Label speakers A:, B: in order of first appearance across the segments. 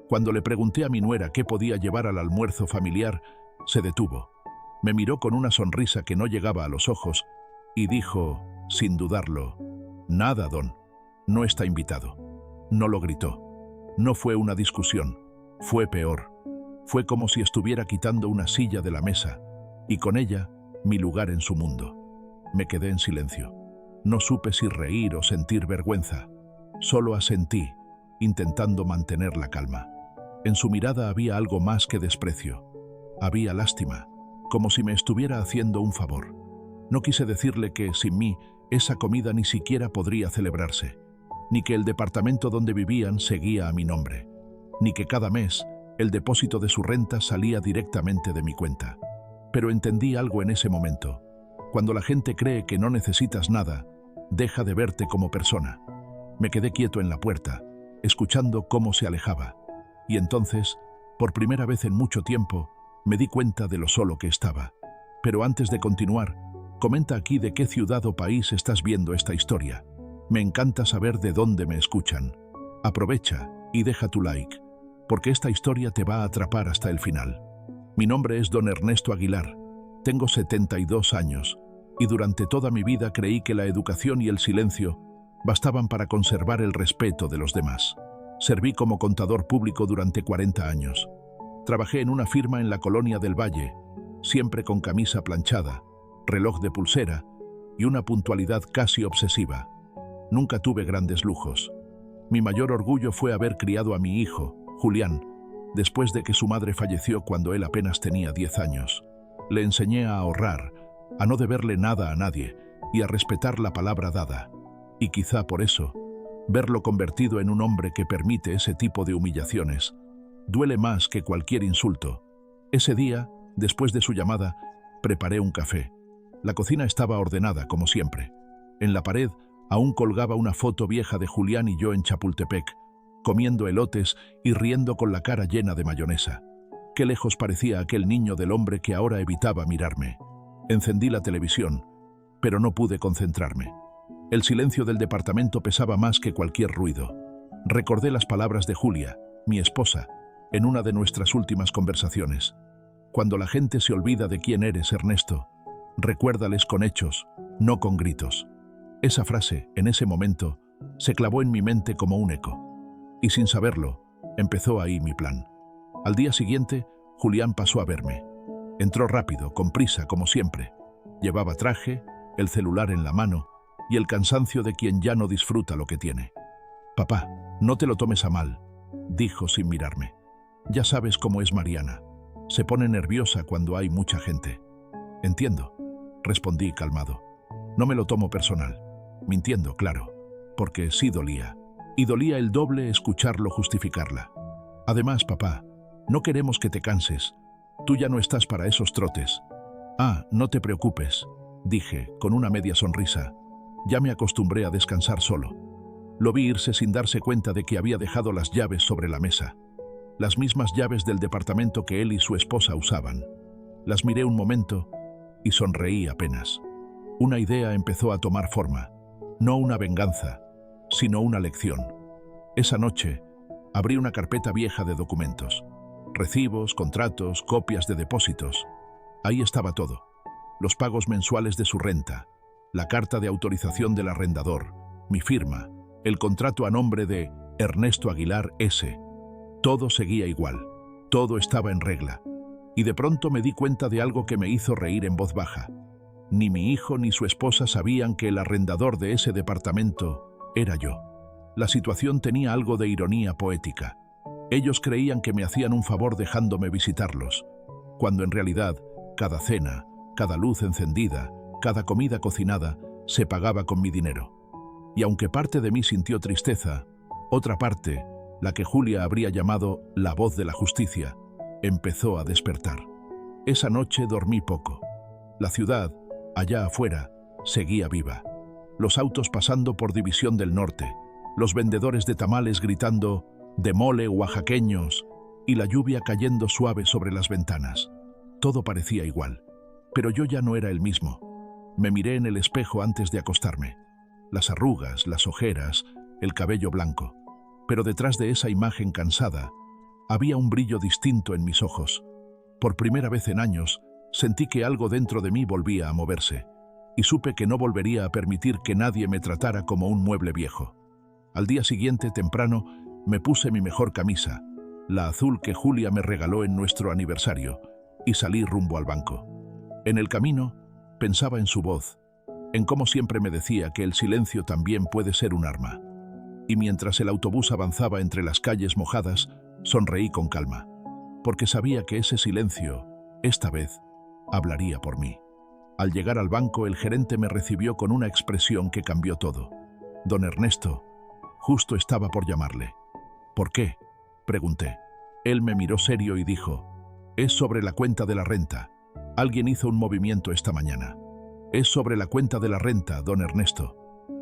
A: Cuando le pregunté a mi nuera qué podía llevar al almuerzo familiar, se detuvo. Me miró con una sonrisa que no llegaba a los ojos y dijo, sin dudarlo, «Nada, don, no está invitado». No lo gritó. No fue una discusión, fue peor. Fue como si estuviera quitando una silla de la mesa y con ella mi lugar en su mundo. Me quedé en silencio. No supe si reír o sentir vergüenza. Solo asentí, intentando mantener la calma. En su mirada había algo más que desprecio. Había lástima, como si me estuviera haciendo un favor. No quise decirle que, sin mí, esa comida ni siquiera podría celebrarse, ni que el departamento donde vivían seguía a mi nombre, ni que cada mes el depósito de su renta salía directamente de mi cuenta. Pero entendí algo en ese momento. Cuando la gente cree que no necesitas nada, deja de verte como persona. Me quedé quieto en la puerta, escuchando cómo se alejaba. Y entonces, por primera vez en mucho tiempo, me di cuenta de lo solo que estaba. Pero antes de continuar, comenta aquí de qué ciudad o país estás viendo esta historia. Me encanta saber de dónde me escuchan. Aprovecha y deja tu like, porque esta historia te va a atrapar hasta el final. Mi nombre es don Ernesto Aguilar. Tengo 72 años y durante toda mi vida creí que la educación y el silencio bastaban para conservar el respeto de los demás. Serví como contador público durante 40 años. Trabajé en una firma en la Colonia del Valle, siempre con camisa planchada, reloj de pulsera y una puntualidad casi obsesiva. Nunca tuve grandes lujos. Mi mayor orgullo fue haber criado a mi hijo, Julián, después de que su madre falleció cuando él apenas tenía 10 años. Le enseñé a ahorrar, a no deberle nada a nadie y a respetar la palabra dada. Y quizá por eso, verlo convertido en un hombre que permite ese tipo de humillaciones duele más que cualquier insulto. Ese día, después de su llamada, preparé un café. La cocina estaba ordenada, como siempre. En la pared aún colgaba una foto vieja de Julián y yo en Chapultepec, comiendo elotes y riendo con la cara llena de mayonesa. Qué lejos parecía aquel niño del hombre que ahora evitaba mirarme. Encendí la televisión, pero no pude concentrarme. El silencio del departamento pesaba más que cualquier ruido. Recordé las palabras de Julia, mi esposa, en una de nuestras últimas conversaciones. Cuando la gente se olvida de quién eres, Ernesto, recuérdales con hechos, no con gritos. Esa frase, en ese momento, se clavó en mi mente como un eco. Y sin saberlo, empezó ahí mi plan. Al día siguiente, Julián pasó a verme. Entró rápido, con prisa, como siempre. Llevaba traje, el celular en la mano y el cansancio de quien ya no disfruta lo que tiene. «Papá, no te lo tomes a mal», dijo sin mirarme. «Ya sabes cómo es Mariana. Se pone nerviosa cuando hay mucha gente». «Entiendo», respondí calmado. «No me lo tomo personal». Mintiendo, claro, porque sí dolía. Y dolía el doble escucharlo justificarla. «Además, papá, no queremos que te canses. Tú ya no estás para esos trotes». «Ah, no te preocupes», dije, con una media sonrisa. Ya me acostumbré a descansar solo. Lo vi irse sin darse cuenta de que había dejado las llaves sobre la mesa. Las mismas llaves del departamento que él y su esposa usaban. Las miré un momento y sonreí apenas. Una idea empezó a tomar forma. No una venganza, sino una lección. Esa noche, abrí una carpeta vieja de documentos. Recibos, contratos, copias de depósitos. Ahí estaba todo. Los pagos mensuales de su renta, la carta de autorización del arrendador, mi firma, el contrato a nombre de Ernesto Aguilar S. Todo seguía igual. Todo estaba en regla. Y de pronto me di cuenta de algo que me hizo reír en voz baja. Ni mi hijo ni su esposa sabían que el arrendador de ese departamento era yo. La situación tenía algo de ironía poética. Ellos creían que me hacían un favor dejándome visitarlos, cuando en realidad cada cena, cada luz encendida, cada comida cocinada se pagaba con mi dinero. Y aunque parte de mí sintió tristeza, otra parte, la que Julia habría llamado la voz de la justicia, empezó a despertar. Esa noche dormí poco. La ciudad, allá afuera, seguía viva. Los autos pasando por División del Norte, los vendedores de tamales gritando «de mole oaxaqueños» y la lluvia cayendo suave sobre las ventanas. Todo parecía igual, pero yo ya no era el mismo. Me miré en el espejo antes de acostarme. Las arrugas, las ojeras, el cabello blanco. Pero detrás de esa imagen cansada, Había un brillo distinto en mis ojos. Por primera vez en años, sentí que algo dentro de mí volvía a moverse, y supe que no volvería a permitir que nadie me tratara como un mueble viejo. Al día siguiente, temprano, me puse mi mejor camisa, la azul que Julia me regaló en nuestro aniversario, y salí rumbo al banco. En el camino, pensaba en su voz, en cómo siempre me decía que el silencio también puede ser un arma. Y mientras el autobús avanzaba entre las calles mojadas, sonreí con calma, porque sabía que ese silencio, esta vez, hablaría por mí. Al llegar al banco, el gerente me recibió con una expresión que cambió todo. Don Ernesto, justo estaba por llamarle. ¿Por qué?, pregunté. Él me miró serio y dijo, es sobre la cuenta de la renta. Alguien hizo un movimiento esta mañana. Es sobre la cuenta de la renta, don Ernesto.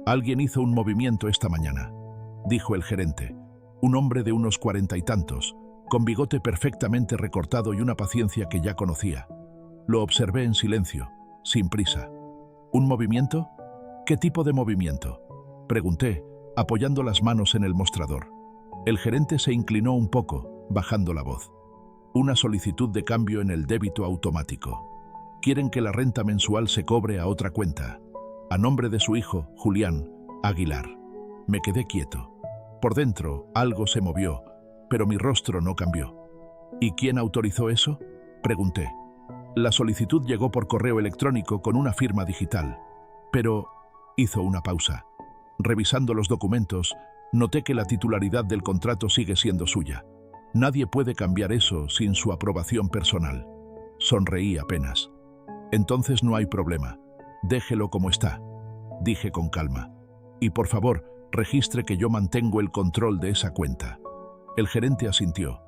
A: Alguien hizo un movimiento esta mañana, dijo el gerente, un hombre de unos 40 y tantos, con bigote perfectamente recortado y una paciencia que ya conocía. Lo observé en silencio, sin prisa. ¿Un movimiento? ¿Qué tipo de movimiento?, pregunté, apoyando las manos en el mostrador. El gerente se inclinó un poco, bajando la voz. Una solicitud de cambio en el débito automático. Quieren que la renta mensual se cobre a otra cuenta, a nombre de su hijo, Julián Aguilar. Me quedé quieto. Por dentro, algo se movió, pero mi rostro no cambió. ¿Y quién autorizó eso?, pregunté. La solicitud llegó por correo electrónico con una firma digital, pero hizo una pausa. Revisando los documentos, noté que la titularidad del contrato sigue siendo suya. Nadie puede cambiar eso sin su aprobación personal. Sonreí apenas. Entonces no hay problema. Déjelo como está, dije con calma. Y por favor, registre que yo mantengo el control de esa cuenta. El gerente asintió,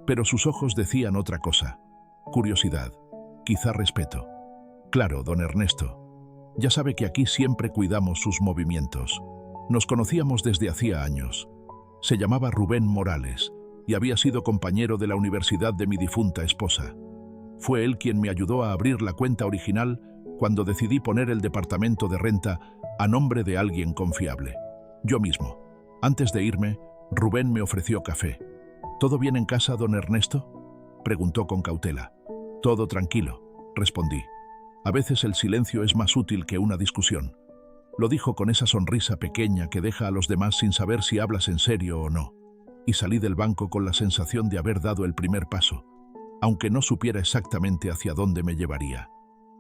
A: pero sus ojos decían otra cosa. Curiosidad, quizá respeto. Claro, don Ernesto. Ya sabe que aquí siempre cuidamos sus movimientos. Nos conocíamos desde hacía años. Se llamaba Rubén Morales y había sido compañero de la universidad de mi difunta esposa. Fue él quien me ayudó a abrir la cuenta original cuando decidí poner el departamento de renta a nombre de alguien confiable. Yo mismo. Antes de irme, Rubén me ofreció café. ¿Todo bien en casa, don Ernesto?, preguntó con cautela. Todo tranquilo, respondí. A veces el silencio es más útil que una discusión. Lo dijo con esa sonrisa pequeña que deja a los demás sin saber si hablas en serio o no. Y salí del banco con la sensación de haber dado el primer paso, aunque no supiera exactamente hacia dónde me llevaría.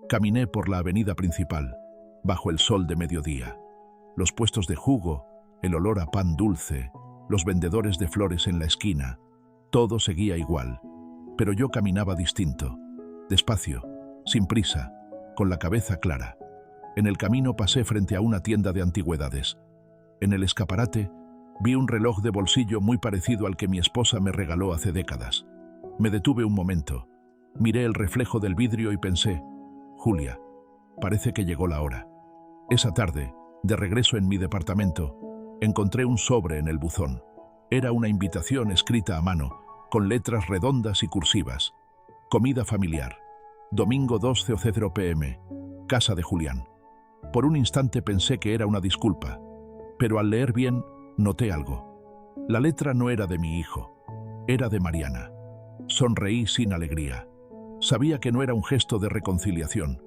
A: Caminé por la avenida principal, bajo el sol de mediodía. Los puestos de jugo, el olor a pan dulce, los vendedores de flores en la esquina, todo seguía igual, pero yo caminaba distinto, despacio, sin prisa, con la cabeza clara. En el camino pasé frente a una tienda de antigüedades. En el escaparate vi un reloj de bolsillo muy parecido al que mi esposa me regaló hace décadas. Me detuve un momento, miré el reflejo del vidrio y pensé, Julia, parece que llegó la hora. Esa tarde, de regreso en mi departamento, encontré un sobre en el buzón. Era una invitación escrita a mano, con letras redondas y cursivas. Comida familiar. Domingo 2:00 p.m. Casa de Julián. Por un instante pensé que era una disculpa, pero al leer bien, noté algo. La letra no era de mi hijo, era de Mariana. Sonreí sin alegría. Sabía que no era un gesto de reconciliación,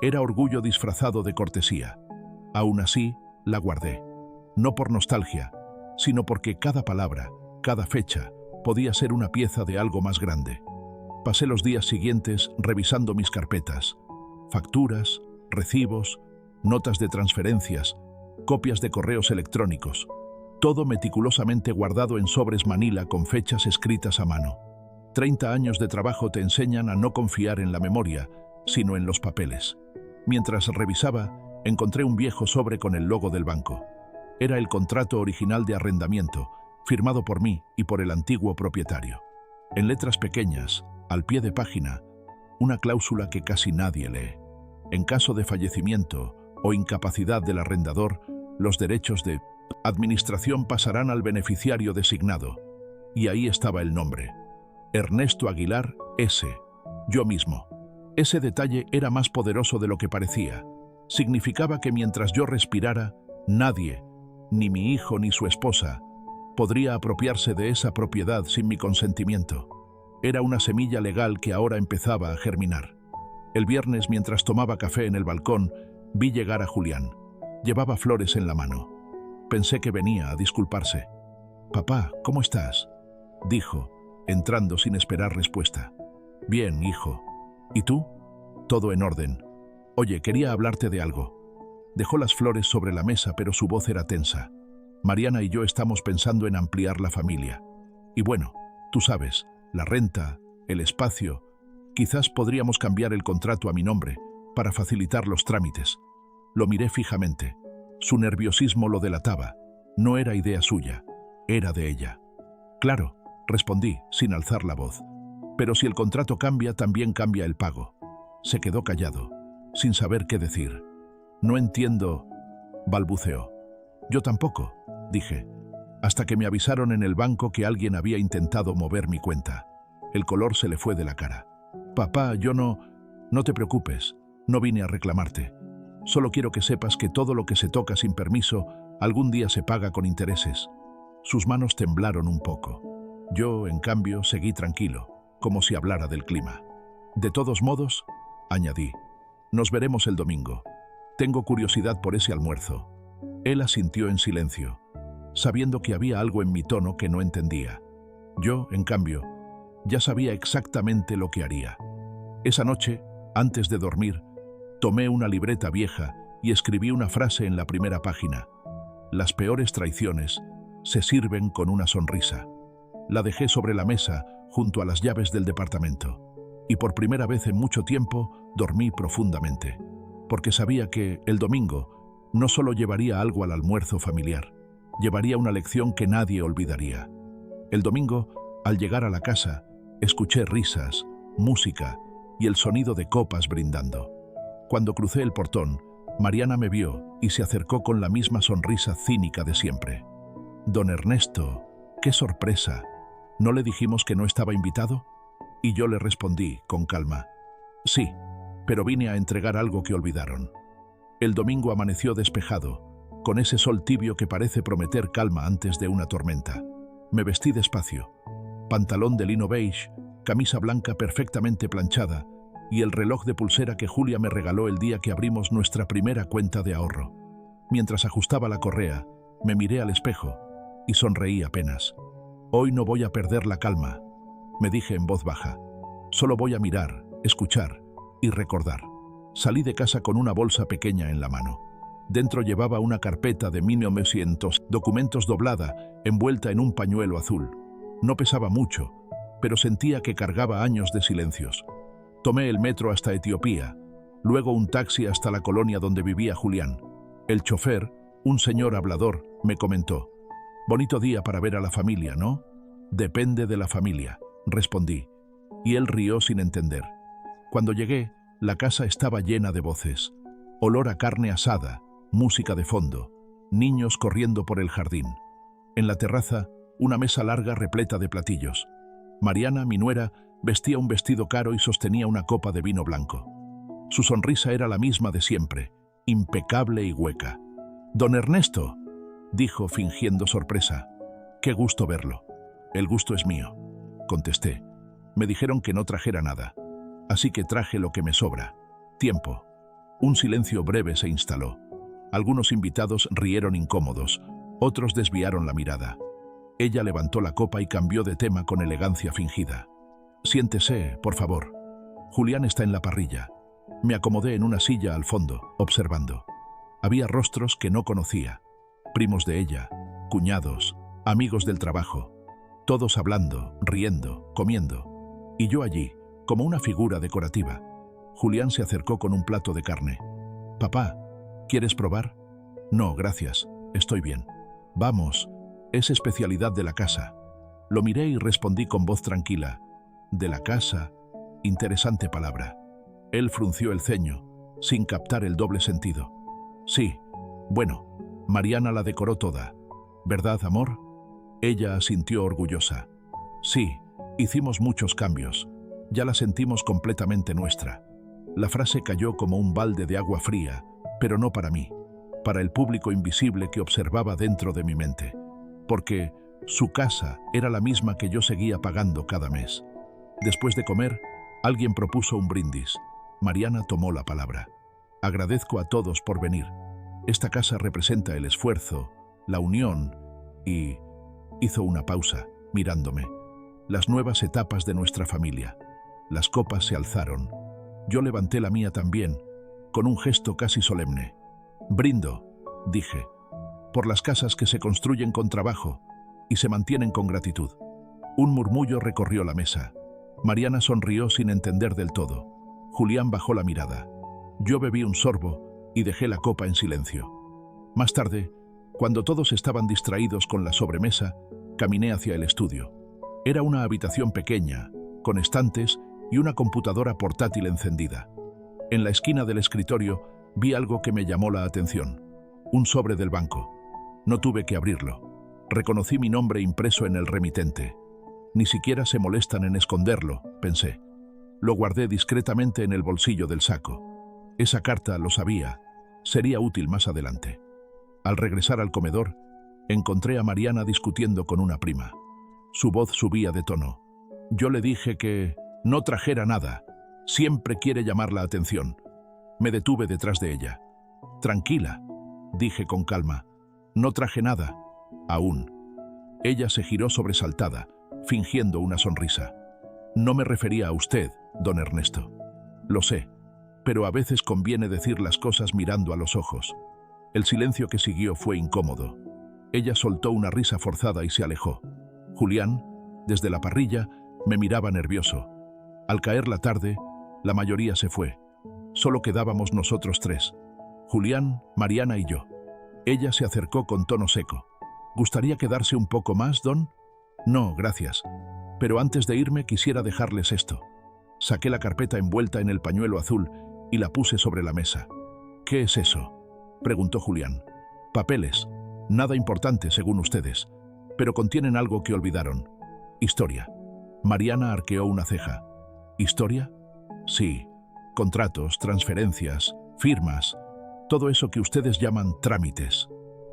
A: era orgullo disfrazado de cortesía. Aún así, la guardé. No por nostalgia, sino porque cada palabra, cada fecha, podía ser una pieza de algo más grande. Pasé los días siguientes revisando mis carpetas. Facturas, recibos, notas de transferencias, copias de correos electrónicos. Todo meticulosamente guardado en sobres manila con fechas escritas a mano. 30 años de trabajo te enseñan a no confiar en la memoria, sino en los papeles. Mientras revisaba, encontré un viejo sobre con el logo del banco. Era el contrato original de arrendamiento, firmado por mí y por el antiguo propietario. En letras pequeñas, al pie de página, una cláusula que casi nadie lee. En caso de fallecimiento o incapacidad del arrendador, los derechos de administración pasarán al beneficiario designado. Y ahí estaba el nombre. Ernesto Aguilar, S. Yo mismo. Ese detalle era más poderoso de lo que parecía. Significaba que mientras yo respirara, nadie, ni mi hijo ni su esposa, Podría apropiarse de esa propiedad sin mi consentimiento. Era una semilla legal que ahora empezaba a germinar. El viernes, mientras tomaba café en el balcón, vi llegar a Julián. Llevaba flores en la mano. Pensé que venía a disculparse. «Papá, ¿cómo estás?», dijo, entrando sin esperar respuesta. «Bien, hijo. ¿Y tú?». «Todo en orden. Oye, quería hablarte de algo». Dejó las flores sobre la mesa, pero su voz era tensa. «Mariana y yo estamos pensando en ampliar la familia. Y bueno, tú sabes, la renta, el espacio. Quizás podríamos cambiar el contrato a mi nombre para facilitar los trámites». Lo miré fijamente. Su nerviosismo lo delataba. No era idea suya, era de ella. «Claro», respondí, sin alzar la voz. «Pero si el contrato cambia, también cambia el pago». Se quedó callado, sin saber qué decir. «No entiendo», balbuceó. «Yo tampoco», dije, hasta que me avisaron en el banco que alguien había intentado mover mi cuenta. El color se le fue de la cara. «Papá, yo no... No te preocupes, no vine a reclamarte. Solo quiero que sepas que todo lo que se toca sin permiso algún día se paga con intereses». Sus manos temblaron un poco. Yo, en cambio, seguí tranquilo, como si hablara del clima. «De todos modos», añadí, «nos veremos el domingo. Tengo curiosidad por ese almuerzo». Él asintió en silencio, sabiendo que había algo en mi tono que no entendía. Yo, en cambio, ya sabía exactamente lo que haría. Esa noche, antes de dormir, tomé una libreta vieja y escribí una frase en la primera página. «Las peores traiciones se sirven con una sonrisa». La dejé sobre la mesa, junto a las llaves del departamento. Y por primera vez en mucho tiempo, dormí profundamente. Porque sabía que, el domingo, no solo llevaría algo al almuerzo familiar, llevaría una lección que nadie olvidaría. El domingo, al llegar a la casa, escuché risas, música y el sonido de copas brindando. Cuando crucé el portón, Mariana me vio y se acercó con la misma sonrisa cínica de siempre. «Don Ernesto, qué sorpresa. ¿No le dijimos que no estaba invitado?». Y yo le respondí, con calma: «Sí, pero vine a entregar algo que olvidaron». El domingo amaneció despejado, con ese sol tibio que parece prometer calma antes de una tormenta. Me vestí despacio. Pantalón de lino beige, camisa blanca perfectamente planchada y el reloj de pulsera que Julia me regaló el día que abrimos nuestra primera cuenta de ahorro. Mientras ajustaba la correa, me miré al espejo y sonreí apenas. «Hoy no voy a perder la calma», me dije en voz baja. «Solo voy a mirar, escuchar y recordar». Salí de casa con una bolsa pequeña en la mano. Dentro llevaba una carpeta de 1900 documentos doblada, envuelta en un pañuelo azul. No pesaba mucho, pero sentía que cargaba años de silencios. Tomé el metro hasta Etiopía, luego un taxi hasta la colonia donde vivía Julián. El chofer, un señor hablador, me comentó: «Bonito día para ver a la familia, ¿no?». «Depende de la familia», respondí, y él rió sin entender. Cuando llegué, la casa estaba llena de voces. Olor a carne asada, música de fondo, niños corriendo por el jardín. En la terraza, una mesa larga repleta de platillos. Mariana, mi nuera, vestía un vestido caro y sostenía una copa de vino blanco. Su sonrisa era la misma de siempre, impecable y hueca. «Don Ernesto», dijo fingiendo sorpresa. «Qué gusto verlo». «El gusto es mío», contesté. Me dijeron que no trajera nada, así que traje lo que me sobra: tiempo. Un silencio breve se instaló. Algunos invitados rieron incómodos, otros desviaron la mirada. Ella levantó la copa y cambió de tema con elegancia fingida. «Siéntese, por favor. Julián está en la parrilla». Me acomodé en una silla al fondo, observando. Había rostros que no conocía, primos de ella, cuñados, amigos del trabajo, todos hablando, riendo, comiendo. Y yo allí, como una figura decorativa. Julián se acercó con un plato de carne. «Papá, ¿quieres probar?». «No, gracias, estoy bien». «Vamos, es especialidad de la casa». Lo miré y respondí con voz tranquila: «De la casa, interesante palabra». Él frunció el ceño, sin captar el doble sentido. «Sí, bueno, Mariana la decoró toda, ¿verdad, amor?». Ella asintió orgullosa. «Sí, hicimos muchos cambios. Ya la sentimos completamente nuestra». La frase cayó como un balde de agua fría, pero no para mí, para el público invisible que observaba dentro de mi mente. Porque, Su casa era la misma que yo seguía pagando cada mes. Después de comer, alguien propuso un brindis. Mariana tomó la palabra. Agradezco a todos por venir. Esta casa representa el esfuerzo, la unión y... Hizo una pausa, mirándome. Las nuevas etapas de nuestra familia. Las copas se alzaron. Yo levanté la mía también, con un gesto casi solemne. Brindo, dije, por las casas que se construyen con trabajo y se mantienen con gratitud. Un murmullo recorrió la mesa. Mariana sonrió sin entender del todo. Julián bajó la mirada. Yo bebí un sorbo y dejé la copa en silencio. Más tarde, cuando todos estaban distraídos con la sobremesa, caminé hacia el estudio. Era una habitación pequeña, con estantes y una computadora portátil encendida. En la esquina del escritorio vi algo que me llamó la atención. Un sobre del banco. No tuve que abrirlo. Reconocí mi nombre impreso en el remitente. Ni siquiera se molestan en esconderlo, pensé. Lo guardé discretamente en el bolsillo del saco. Esa carta, lo sabía, sería útil más adelante. Al regresar al comedor, encontré a Mariana discutiendo con una prima. Su voz subía de tono. Yo le dije que no trajera nada. Siempre quiere llamar la atención. Me detuve detrás de ella. Tranquila, dije con calma. No traje nada. Aún. Ella se giró sobresaltada, fingiendo una sonrisa. No me refería a usted, don Ernesto. Lo sé, pero a veces conviene decir las cosas mirando a los ojos. El silencio que siguió fue incómodo. Ella soltó una risa forzada y se alejó. Julián, desde la parrilla, me miraba nervioso. Al caer la tarde, la mayoría se fue. Solo quedábamos nosotros tres. Julián, Mariana y yo. Ella se acercó con tono seco. ¿Gustaría quedarse un poco más, don? No, gracias. Pero antes de irme quisiera dejarles esto. Saqué la carpeta envuelta en el pañuelo azul y la puse sobre la mesa. ¿Qué es eso?, preguntó Julián. Papeles. Nada importante, según ustedes. Pero contienen algo que olvidaron. Historia. Mariana arqueó una ceja. ¿Historia? Sí. Contratos, transferencias, firmas. Todo eso que ustedes llaman trámites.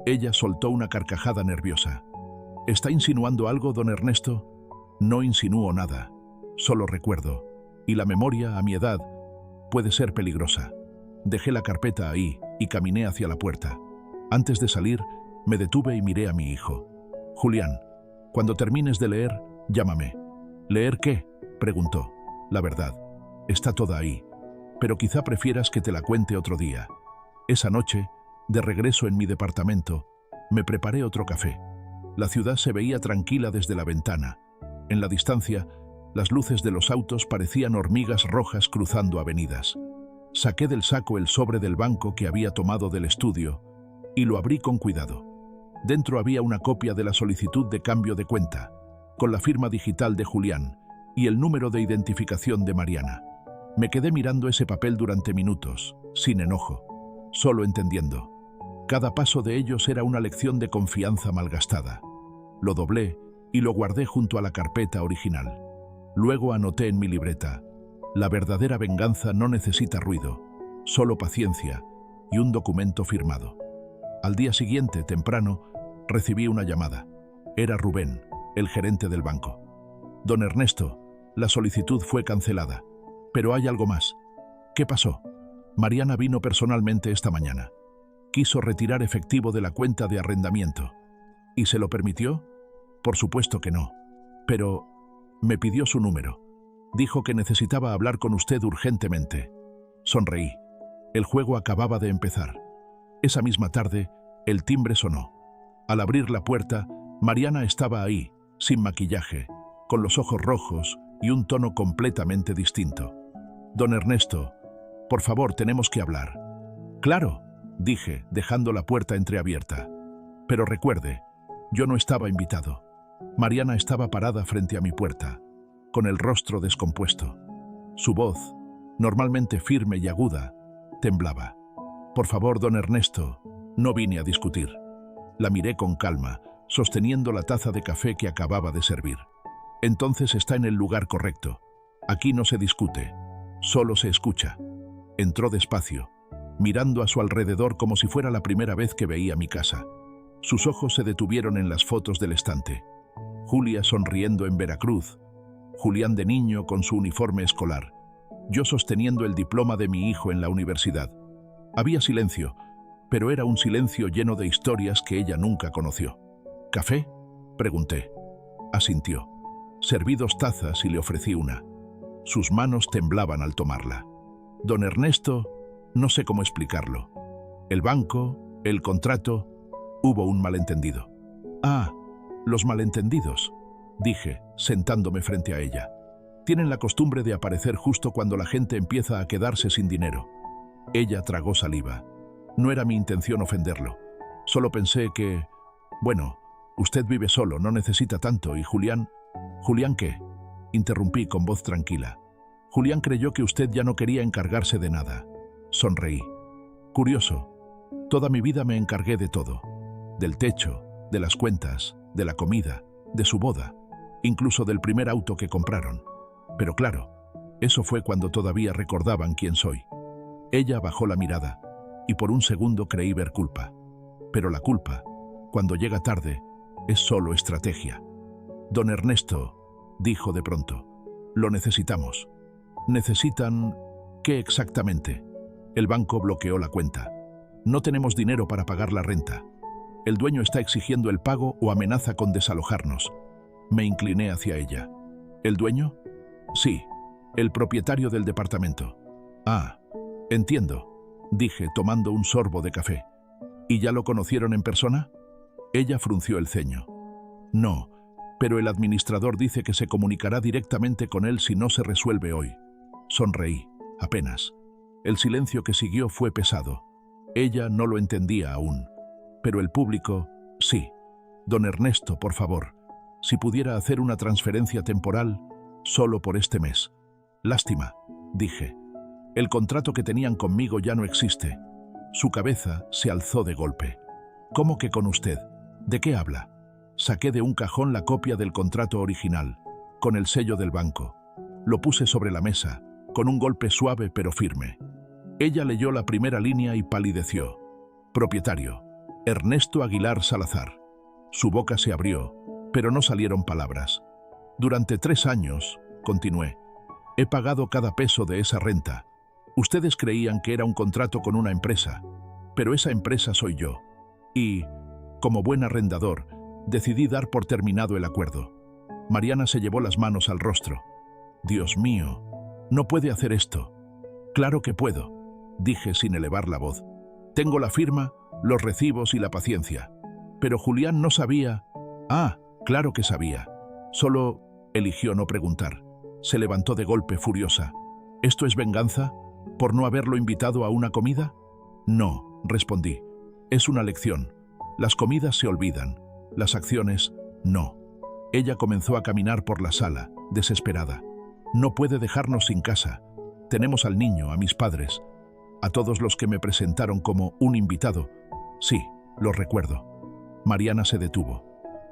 A: Ella soltó una carcajada nerviosa. ¿Está insinuando algo, don Ernesto? No insinúo nada. Solo recuerdo. Y la memoria, a mi edad, puede ser peligrosa. Dejé la carpeta ahí y caminé hacia la puerta. Antes de salir, me detuve y miré a mi hijo. Julián, cuando termines de leer, llámame. ¿Leer qué?, preguntó. La verdad. Está toda ahí. Pero quizá prefieras que te la cuente otro día. Esa noche, de regreso en mi departamento, me preparé otro café. La ciudad se veía tranquila desde la ventana. En la distancia, las luces de los autos parecían hormigas rojas cruzando avenidas. Saqué del saco el sobre del banco que había tomado del estudio y lo abrí con cuidado. Dentro había una copia de la solicitud de cambio de cuenta, con la firma digital de Julián y el número de identificación de Mariana. Me quedé mirando ese papel durante minutos, sin enojo, solo entendiendo. Cada paso de ellos era una lección de confianza malgastada. Lo doblé y lo guardé junto a la carpeta original. Luego anoté en mi libreta: la verdadera venganza no necesita ruido, solo paciencia y un documento firmado. Al día siguiente, temprano, recibí una llamada. Era Rubén, el gerente del banco. Don Ernesto, la solicitud fue cancelada. Pero hay algo más. ¿Qué pasó? Mariana vino personalmente esta mañana. Quiso retirar efectivo de la cuenta de arrendamiento. ¿Y se lo permitió? Por supuesto que no. Pero me pidió su número. Dijo que necesitaba hablar con usted urgentemente. Sonreí. El juego acababa de empezar. Esa misma tarde, el timbre sonó. Al abrir la puerta, Mariana estaba ahí, sin maquillaje, con los ojos rojos y un tono completamente distinto. Don Ernesto, por favor, tenemos que hablar. Claro, dije, dejando la puerta entreabierta. Pero recuerde, yo no estaba invitado. Mariana estaba parada frente a mi puerta, con el rostro descompuesto. Su voz, normalmente firme y aguda, temblaba. Por favor, don Ernesto, no vine a discutir. La miré con calma, sosteniendo la taza de café que acababa de servir. Entonces está en el lugar correcto. Aquí no se discute, solo se escucha. Entró despacio, mirando a su alrededor como si fuera la primera vez que veía mi casa. Sus ojos se detuvieron en las fotos del estante. Julia sonriendo en Veracruz, Julián de niño con su uniforme escolar, yo sosteniendo el diploma de mi hijo en la universidad. Había silencio, pero era un silencio lleno de historias que ella nunca conoció. ¿Café?, pregunté. Asintió. Serví 2 tazas y le ofrecí una. Sus manos temblaban al tomarla. Don Ernesto, no sé cómo explicarlo. El banco, el contrato, hubo un malentendido. Ah, los malentendidos, dije, sentándome frente a ella. Tienen la costumbre de aparecer justo cuando la gente empieza a quedarse sin dinero. Ella tragó saliva. No era mi intención ofenderlo. Solo pensé que, bueno, usted vive solo, no necesita tanto, y Julián... ¿Julián qué?, interrumpí con voz tranquila. Julián creyó que usted ya no quería encargarse de nada. Sonreí. Curioso. Toda mi vida me encargué de todo. Del techo, de las cuentas, de la comida, de su boda, incluso del primer auto que compraron. Pero claro, eso fue cuando todavía recordaban quién soy. Ella bajó la mirada, y por un segundo creí ver culpa. Pero la culpa, cuando llega tarde, es solo estrategia. Don Ernesto, dijo de pronto, lo necesitamos. ¿Necesitan qué exactamente? El banco bloqueó la cuenta. No tenemos dinero para pagar la renta. El dueño está exigiendo el pago o amenaza con desalojarnos. Me incliné hacia ella. ¿El dueño? Sí, el propietario del departamento. Ah, entiendo, dije tomando un sorbo de café. ¿Y ya lo conocieron en persona? Ella frunció el ceño. No, pero el administrador dice que se comunicará directamente con él si no se resuelve hoy. Sonreí, apenas. El silencio que siguió fue pesado. Ella no lo entendía aún. Pero el público, sí. Don Ernesto, por favor, si pudiera hacer una transferencia temporal, solo por este mes. Lástima, dije. El contrato que tenían conmigo ya no existe. Su cabeza se alzó de golpe. ¿Cómo que con usted? ¿De qué habla? Saqué de un cajón la copia del contrato original, con el sello del banco. Lo puse sobre la mesa, con un golpe suave pero firme. Ella leyó la primera línea y palideció. Propietario, Ernesto Aguilar Salazar. Su boca se abrió, pero no salieron palabras. Durante 3 años, continué, he pagado cada peso de esa renta. Ustedes creían que era un contrato con una empresa, pero esa empresa soy yo. Y, como buen arrendador, decidí dar por terminado el acuerdo. Mariana se llevó las manos al rostro. Dios mío, no puede hacer esto. Claro que puedo, dije sin elevar la voz. Tengo la firma, los recibos y la paciencia. Pero Julián no sabía. Ah, claro que sabía. Solo eligió no preguntar. Se levantó de golpe furiosa. ¿Esto es venganza? ¿Por no haberlo invitado a una comida? No, respondí. Es una lección. Las comidas se olvidan. Las acciones, no. Ella comenzó a caminar por la sala, desesperada. No puede dejarnos sin casa. Tenemos al niño, a mis padres, a todos los que me presentaron como un invitado. Sí, lo recuerdo. Mariana se detuvo.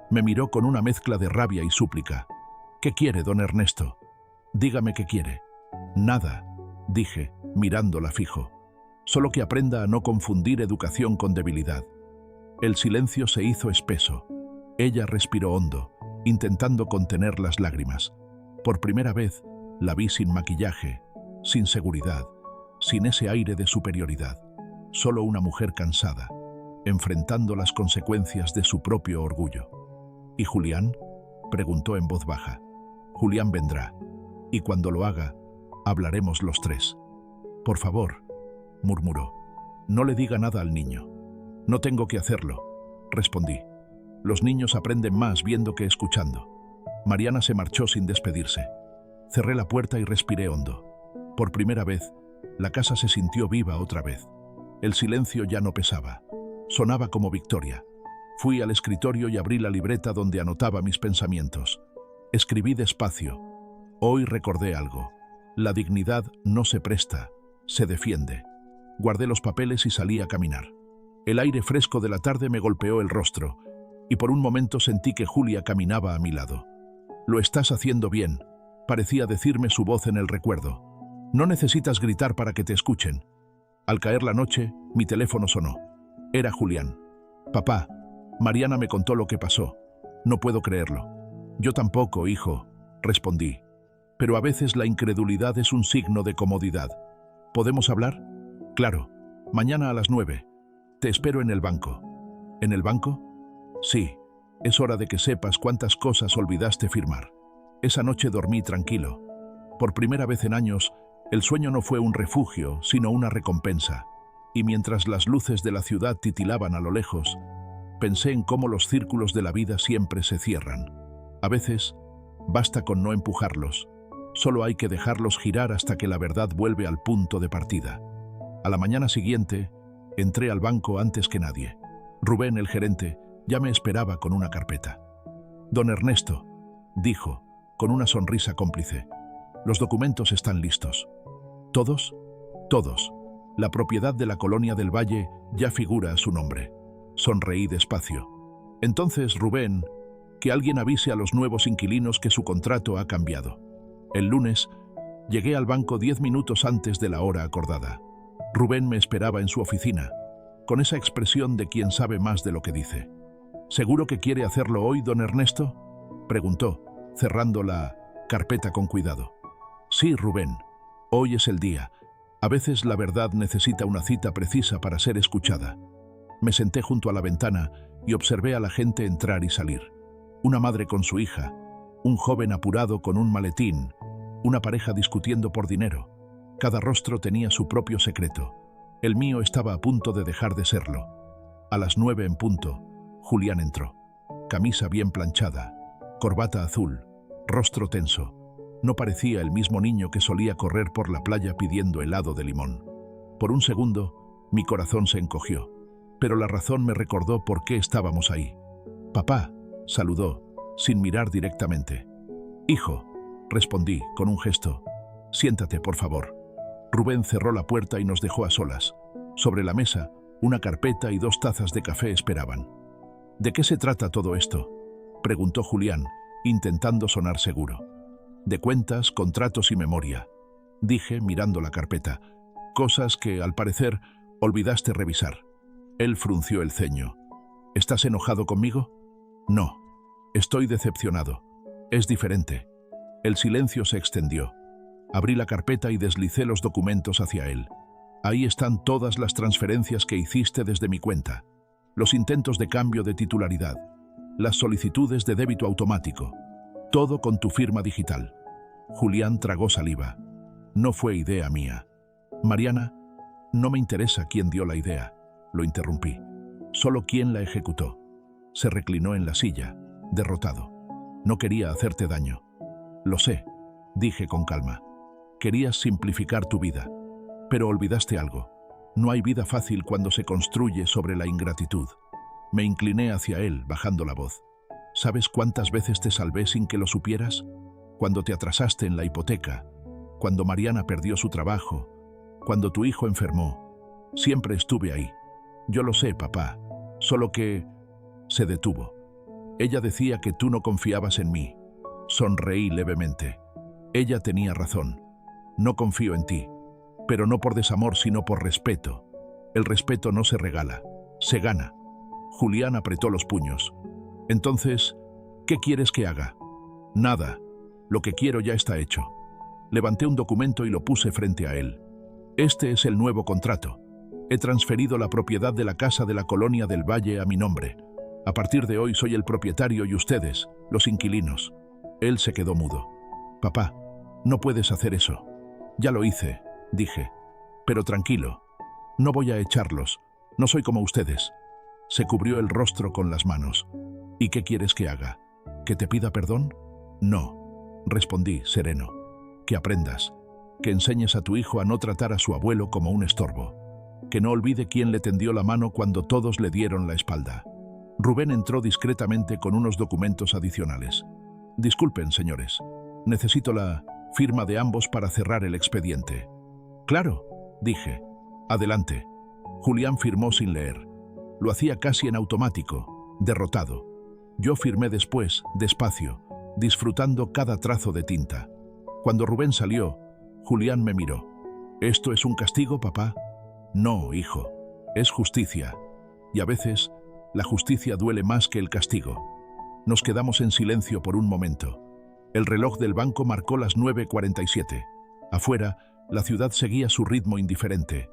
A: Me miró con una mezcla de rabia y súplica. ¿Qué quiere, don Ernesto? Dígame qué quiere. Nada, dije, mirándola fijo. Solo que aprenda a no confundir educación con debilidad. El silencio se hizo espeso. Ella respiró hondo, intentando contener las lágrimas. Por primera vez, la vi sin maquillaje, sin seguridad, sin ese aire de superioridad. Solo una mujer cansada, enfrentando las consecuencias de su propio orgullo. ¿Y Julián?, preguntó en voz baja. Julián vendrá, y cuando lo haga, hablaremos los 3. Por favor, murmuró, no le diga nada al niño. No tengo que hacerlo, respondí. Los niños aprenden más viendo que escuchando. Mariana se marchó sin despedirse. Cerré la puerta y respiré hondo. Por primera vez, la casa se sintió viva otra vez. El silencio ya no pesaba. Sonaba como victoria. Fui al escritorio y abrí la libreta donde anotaba mis pensamientos. Escribí despacio. Hoy recordé algo. La dignidad no se presta, se defiende. Guardé los papeles y salí a caminar. El aire fresco de la tarde me golpeó el rostro, y por un momento sentí que Julia caminaba a mi lado. Lo estás haciendo bien, parecía decirme su voz en el recuerdo. No necesitas gritar para que te escuchen. Al caer la noche, mi teléfono sonó. Era Julián. Papá, Mariana me contó lo que pasó. No puedo creerlo. Yo tampoco, hijo, respondí. Pero a veces la incredulidad es un signo de comodidad. ¿Podemos hablar? Claro, mañana a las 9. Te espero en el banco. ¿En el banco? Sí, es hora de que sepas cuántas cosas olvidaste firmar. Esa noche dormí tranquilo. Por primera vez en años, el sueño no fue un refugio, sino una recompensa. Y mientras las luces de la ciudad titilaban a lo lejos, pensé en cómo los círculos de la vida siempre se cierran. A veces, basta con no empujarlos. Solo hay que dejarlos girar hasta que la verdad vuelve al punto de partida. A la mañana siguiente, entré al banco antes que nadie. Rubén, el gerente, ya me esperaba con una carpeta. «Don Ernesto», dijo, con una sonrisa cómplice, «los documentos están listos». «¿Todos?» «Todos. La propiedad de la Colonia del Valle ya figura a su nombre». Sonreí despacio. «Entonces, Rubén, que alguien avise a los nuevos inquilinos que su contrato ha cambiado». El lunes, llegué al banco 10 minutos antes de la hora acordada. Rubén me esperaba en su oficina, con esa expresión de quien sabe más de lo que dice. «¿Seguro que quiere hacerlo hoy, don Ernesto?», preguntó, cerrando la carpeta con cuidado. «Sí, Rubén, hoy es el día. A veces la verdad necesita una cita precisa para ser escuchada». Me senté junto a la ventana y observé a la gente entrar y salir. Una madre con su hija, un joven apurado con un maletín, una pareja discutiendo por dinero. Cada rostro tenía su propio secreto. El mío estaba a punto de dejar de serlo. A las 9 en punto, Julián entró. Camisa bien planchada, corbata azul, rostro tenso. No parecía el mismo niño que solía correr por la playa pidiendo helado de limón. Por un segundo, mi corazón se encogió, pero la razón me recordó por qué estábamos ahí. «Papá», saludó, sin mirar directamente. «Hijo», respondí con un gesto. «Siéntate, por favor». Rubén cerró la puerta y nos dejó a solas. Sobre la mesa, una carpeta y 2 tazas de café esperaban. «¿De qué se trata todo esto?», preguntó Julián, intentando sonar seguro. «De cuentas, contratos y memoria», dije mirando la carpeta. «Cosas que, al parecer, olvidaste revisar». Él frunció el ceño. «¿Estás enojado conmigo?». «No. Estoy decepcionado. Es diferente». El silencio se extendió. Abrí la carpeta y deslicé los documentos hacia él. Ahí están todas las transferencias que hiciste desde mi cuenta, los intentos de cambio de titularidad, las solicitudes de débito automático, todo con tu firma digital. Julián tragó saliva. No fue idea mía. «Mariana, no me interesa quién dio la idea», lo interrumpí. «Solo quién la ejecutó». Se reclinó en la silla, derrotado. «No quería hacerte daño». «Lo sé», dije con calma. «Querías simplificar tu vida, pero olvidaste algo. No hay vida fácil cuando se construye sobre la ingratitud». Me incliné hacia él, bajando la voz. «¿Sabes cuántas veces te salvé sin que lo supieras? Cuando te atrasaste en la hipoteca, cuando Mariana perdió su trabajo, cuando tu hijo enfermó. Siempre estuve ahí». «Yo lo sé, papá, solo que…» Se detuvo. «Ella decía que tú no confiabas en mí». Sonreí levemente. Ella tenía razón. No confío en ti, pero no por desamor, sino por respeto. El respeto no se regala, se gana. Julián apretó los puños. «Entonces, ¿qué quieres que haga?» «Nada. Lo que quiero ya está hecho». Levanté un documento y lo puse frente a él. «Este es el nuevo contrato. He transferido la propiedad de la casa de la Colonia del Valle a mi nombre. A partir de hoy soy el propietario y ustedes, los inquilinos». Él se quedó mudo. «Papá, no puedes hacer eso». «Ya lo hice», dije. «Pero tranquilo. No voy a echarlos. No soy como ustedes». Se cubrió el rostro con las manos. «¿Y qué quieres que haga? ¿Que te pida perdón?». «No», respondí, sereno. «Que aprendas. Que enseñes a tu hijo a no tratar a su abuelo como un estorbo. Que no olvide quién le tendió la mano cuando todos le dieron la espalda». Rubén entró discretamente con unos documentos adicionales. «Disculpen, señores. Necesito la firma de ambos para cerrar el expediente». «Claro», dije. «Adelante». Julián firmó sin leer. Lo hacía casi en automático, derrotado. Yo firmé después, despacio, disfrutando cada trazo de tinta. Cuando Rubén salió, Julián me miró. «¿Esto es un castigo, papá?». «No, hijo. Es justicia. Y a veces, la justicia duele más que el castigo». Nos quedamos en silencio por un momento. El reloj del banco marcó las 9:47. Afuera, la ciudad seguía su ritmo indiferente.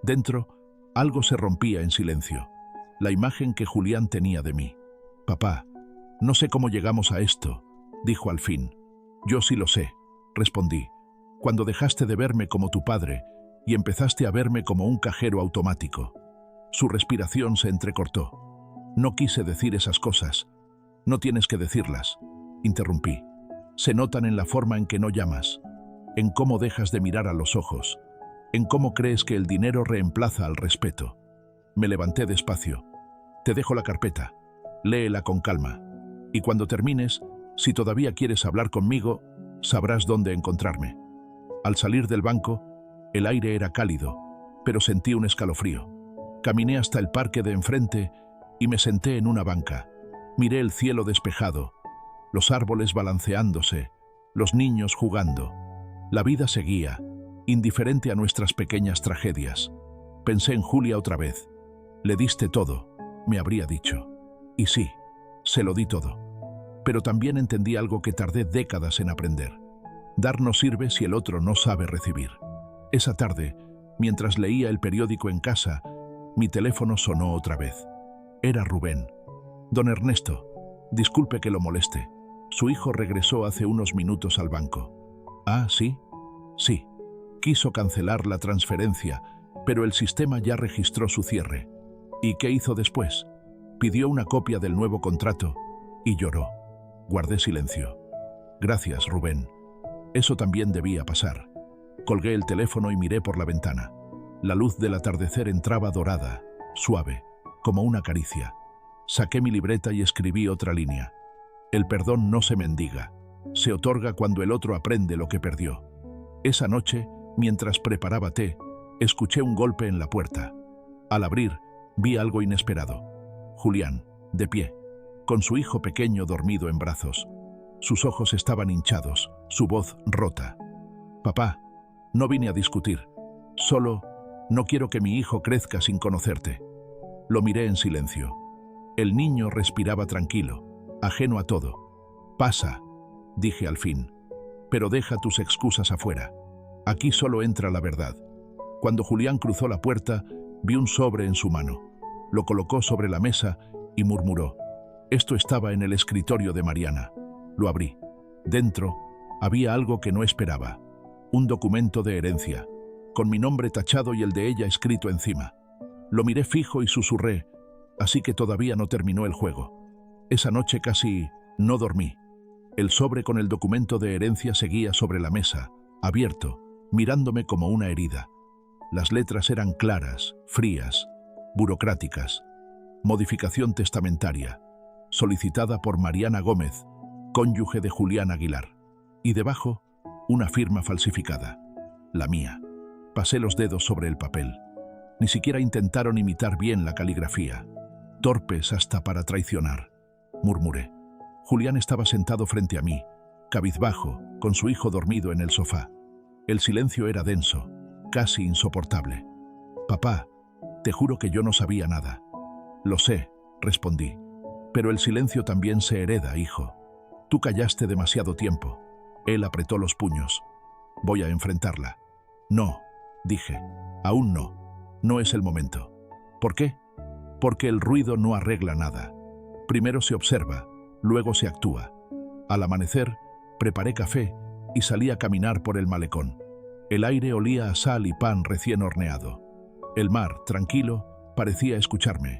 A: Dentro, algo se rompía en silencio. La imagen que Julián tenía de mí. «Papá, no sé cómo llegamos a esto», dijo al fin. «Yo sí lo sé», respondí. «Cuando dejaste de verme como tu padre y empezaste a verme como un cajero automático». Su respiración se entrecortó. «No quise decir esas cosas». «No tienes que decirlas», interrumpí. «Se notan en la forma en que no llamas, en cómo dejas de mirar a los ojos, en cómo crees que el dinero reemplaza al respeto». Me levanté despacio. «Te dejo la carpeta. Léela con calma. Y cuando termines, si todavía quieres hablar conmigo, sabrás dónde encontrarme». Al salir del banco, el aire era cálido, pero sentí un escalofrío. Caminé hasta el parque de enfrente y me senté en una banca. Miré el cielo despejado, los árboles balanceándose, los niños jugando. La vida seguía, indiferente a nuestras pequeñas tragedias. Pensé en Julia otra vez. «Le diste todo», me habría dicho. Y sí, se lo di todo. Pero también entendí algo que tardé décadas en aprender. Dar no sirve si el otro no sabe recibir. Esa tarde, mientras leía el periódico en casa, mi teléfono sonó otra vez. Era Rubén. «Don Ernesto, disculpe que lo moleste. Su hijo regresó hace unos minutos al banco». «Ah, ¿sí?» «Sí. Quiso cancelar la transferencia, pero el sistema ya registró su cierre». «¿Y qué hizo después?» «Pidió una copia del nuevo contrato y lloró». Guardé silencio. «Gracias, Rubén. Eso también debía pasar». Colgué el teléfono y miré por la ventana. La luz del atardecer entraba dorada, suave, como una caricia. Saqué mi libreta y escribí otra línea. «El perdón no se mendiga. Se otorga cuando el otro aprende lo que perdió». Esa noche, mientras preparaba té, escuché un golpe en la puerta. Al abrir, vi algo inesperado. Julián, de pie, con su hijo pequeño dormido en brazos. Sus ojos estaban hinchados, su voz rota. «Papá, no vine a discutir. Solo, no quiero que mi hijo crezca sin conocerte». Lo miré en silencio. El niño respiraba tranquilo, ajeno a todo. «Pasa», dije al fin, «pero deja tus excusas afuera. Aquí solo entra la verdad». Cuando Julián cruzó la puerta, vi un sobre en su mano. Lo colocó sobre la mesa y murmuró. Esto estaba en el escritorio de Mariana. Lo abrí. Dentro había algo que no esperaba. Un documento de herencia, con mi nombre tachado y el de ella escrito encima. Lo miré fijo y susurré, así que todavía no terminó el juego. Esa noche casi no dormí. El sobre con el documento de herencia seguía sobre la mesa, abierto, mirándome como una herida. Las letras eran claras, frías, burocráticas. Modificación testamentaria, solicitada por Mariana Gómez, cónyuge de Julián Aguilar. Y debajo, una firma falsificada, la mía. Pasé los dedos sobre el papel. Ni siquiera intentaron imitar bien la caligrafía. «Torpes hasta para traicionar», murmuré. Julián estaba sentado frente a mí, cabizbajo, con su hijo dormido en el sofá. El silencio era denso, casi insoportable. «Papá, te juro que yo no sabía nada». «Lo sé», respondí, «pero el silencio también se hereda, hijo. Tú callaste demasiado tiempo». Él apretó los puños. «Voy a enfrentarla». «No», dije, «aún no. No es el momento». «¿Por qué?» «Porque el ruido no arregla nada. Primero se observa, luego se actúa». Al amanecer, preparé café y salí a caminar por el malecón. El aire olía a sal y pan recién horneado. El mar, tranquilo, parecía escucharme.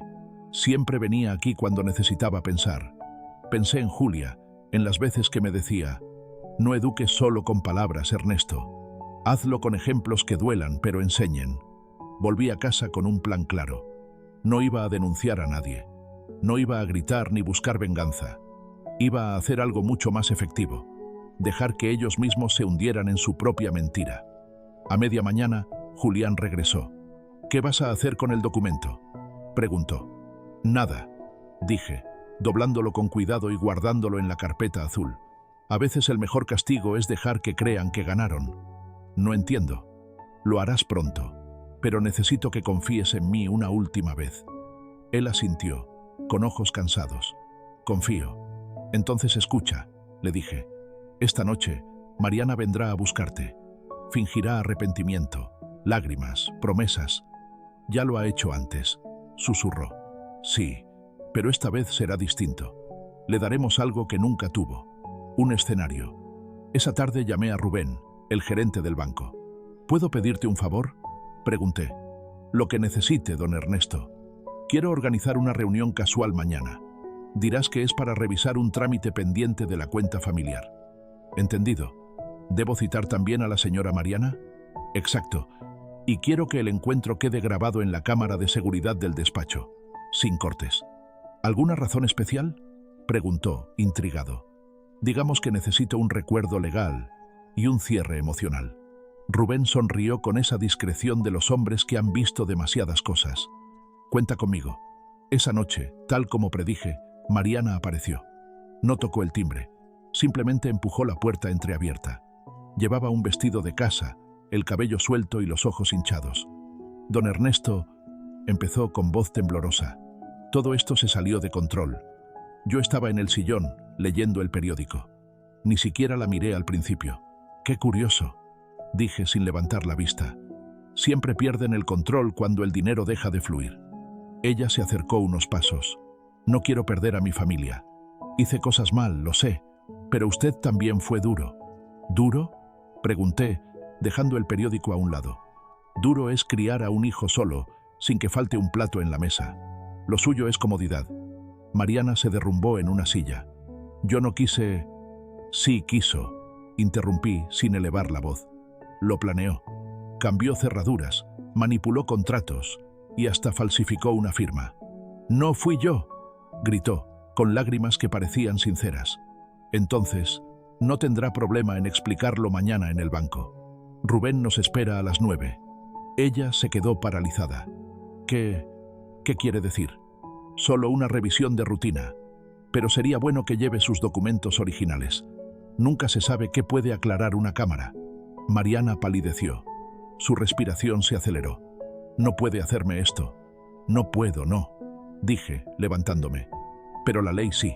A: Siempre venía aquí cuando necesitaba pensar. Pensé en Julia, en las veces que me decía, «No eduques solo con palabras, Ernesto. Hazlo con ejemplos que duelan pero enseñen». Volví a casa con un plan claro. No iba a denunciar a nadie. No iba a gritar ni buscar venganza. Iba a hacer algo mucho más efectivo. Dejar que ellos mismos se hundieran en su propia mentira. A media mañana, Julián regresó. «¿Qué vas a hacer con el documento?», preguntó. «Nada», dije, doblándolo con cuidado y guardándolo en la carpeta azul. «A veces el mejor castigo es dejar que crean que ganaron». «No entiendo». «Lo harás pronto, pero necesito que confíes en mí una última vez». Él asintió, con ojos cansados. «Confío. Entonces escucha, le dije. Esta noche, Mariana vendrá a buscarte. Fingirá arrepentimiento, lágrimas, promesas. Ya lo ha hecho antes, susurró. Sí, pero esta vez será distinto. Le daremos algo que nunca tuvo. Un escenario. Esa tarde llamé a Rubén, el gerente del banco. ¿Puedo pedirte un favor?, pregunté. Lo que necesite, don Ernesto. Quiero organizar una reunión casual mañana. Dirás que es para revisar un trámite pendiente de la cuenta familiar. Entendido. ¿Debo citar también a la señora Mariana? Exacto. Y quiero que el encuentro quede grabado en la cámara de seguridad del despacho, sin cortes. ¿Alguna razón especial?, preguntó, intrigado. Digamos que necesito un recuerdo legal y un cierre emocional. Rubén sonrió con esa discreción de los hombres que han visto demasiadas cosas. Cuenta conmigo. Esa noche, tal como predije, Mariana apareció. No tocó el timbre, simplemente empujó la puerta entreabierta. Llevaba un vestido de casa, el cabello suelto y los ojos hinchados. Don Ernesto, empezó con voz temblorosa. Todo esto se salió de control. Yo estaba en el sillón, leyendo el periódico. Ni siquiera la miré al principio. ¡Qué curioso!, dije sin levantar la vista. Siempre pierden el control cuando el dinero deja de fluir. Ella se acercó unos pasos. No quiero perder a mi familia. Hice cosas mal, lo sé, pero usted también fue duro. ¿Duro?, pregunté, dejando el periódico a un lado. Duro es criar a un hijo solo, sin que falte un plato en la mesa. Lo suyo es comodidad. Mariana se derrumbó en una silla. Yo no quise... Sí quiso, interrumpí sin elevar la voz. Lo planeó. Cambió cerraduras, manipuló contratos y hasta falsificó una firma. «No fui yo», gritó, con lágrimas que parecían sinceras. Entonces, no tendrá problema en explicarlo mañana en el banco. Rubén nos espera a las 9. Ella se quedó paralizada. ¿Qué quiere decir? Solo una revisión de rutina. Pero sería bueno que lleve sus documentos originales. Nunca se sabe qué puede aclarar una cámara. Mariana palideció. Su respiración se aceleró. No puede hacerme esto. No puedo, no, dije, levantándome. Pero la ley sí.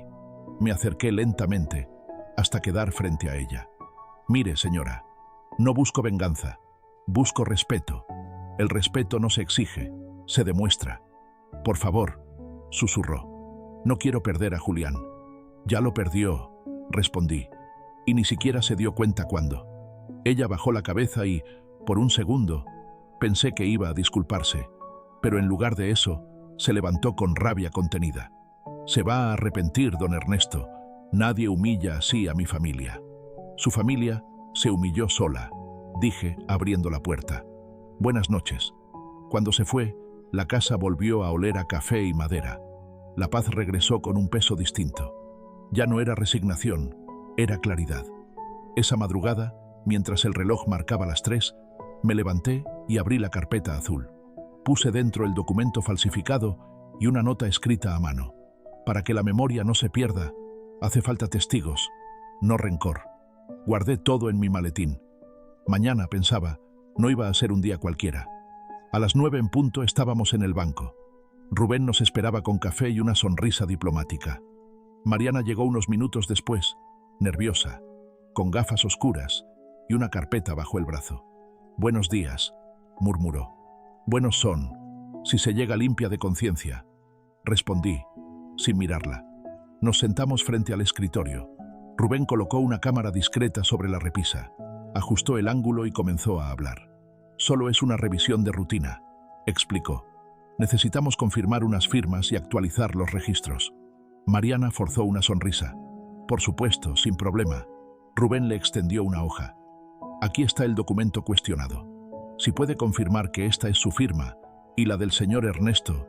A: Me acerqué lentamente, hasta quedar frente a ella. Mire, señora, no busco venganza, busco respeto. El respeto no se exige, se demuestra. Por favor, susurró. No quiero perder a Julián. Ya lo perdió, respondí, y ni siquiera se dio cuenta cuándo. Ella bajó la cabeza y, por un segundo, pensé que iba a disculparse, pero en lugar de eso, se levantó con rabia contenida. Se va a arrepentir, don Ernesto. Nadie humilla así a mi familia. Su familia se humilló sola, dije, abriendo la puerta. Buenas noches. Cuando se fue, la casa volvió a oler a café y madera. La paz regresó con un peso distinto. Ya no era resignación, era claridad. Esa madrugada, mientras el reloj marcaba las 3, me levanté y abrí la carpeta azul. Puse dentro el documento falsificado y una nota escrita a mano. Para que la memoria no se pierda, hace falta testigos, no rencor. Guardé todo en mi maletín. Mañana, pensaba, no iba a ser un día cualquiera. A las 9 en punto estábamos en el banco. Rubén nos esperaba con café y una sonrisa diplomática. Mariana llegó unos minutos después, nerviosa, con gafas oscuras y una carpeta bajo el brazo. «Buenos días», murmuró. «Buenos son, si se llega limpia de conciencia», respondí, sin mirarla. Nos sentamos frente al escritorio. Rubén colocó una cámara discreta sobre la repisa, ajustó el ángulo y comenzó a hablar. «Solo es una revisión de rutina», explicó. «Necesitamos confirmar unas firmas y actualizar los registros». Mariana forzó una sonrisa. «Por supuesto, sin problema». Rubén le extendió una hoja. «Aquí está el documento cuestionado. Si puede confirmar que esta es su firma y la del señor Ernesto».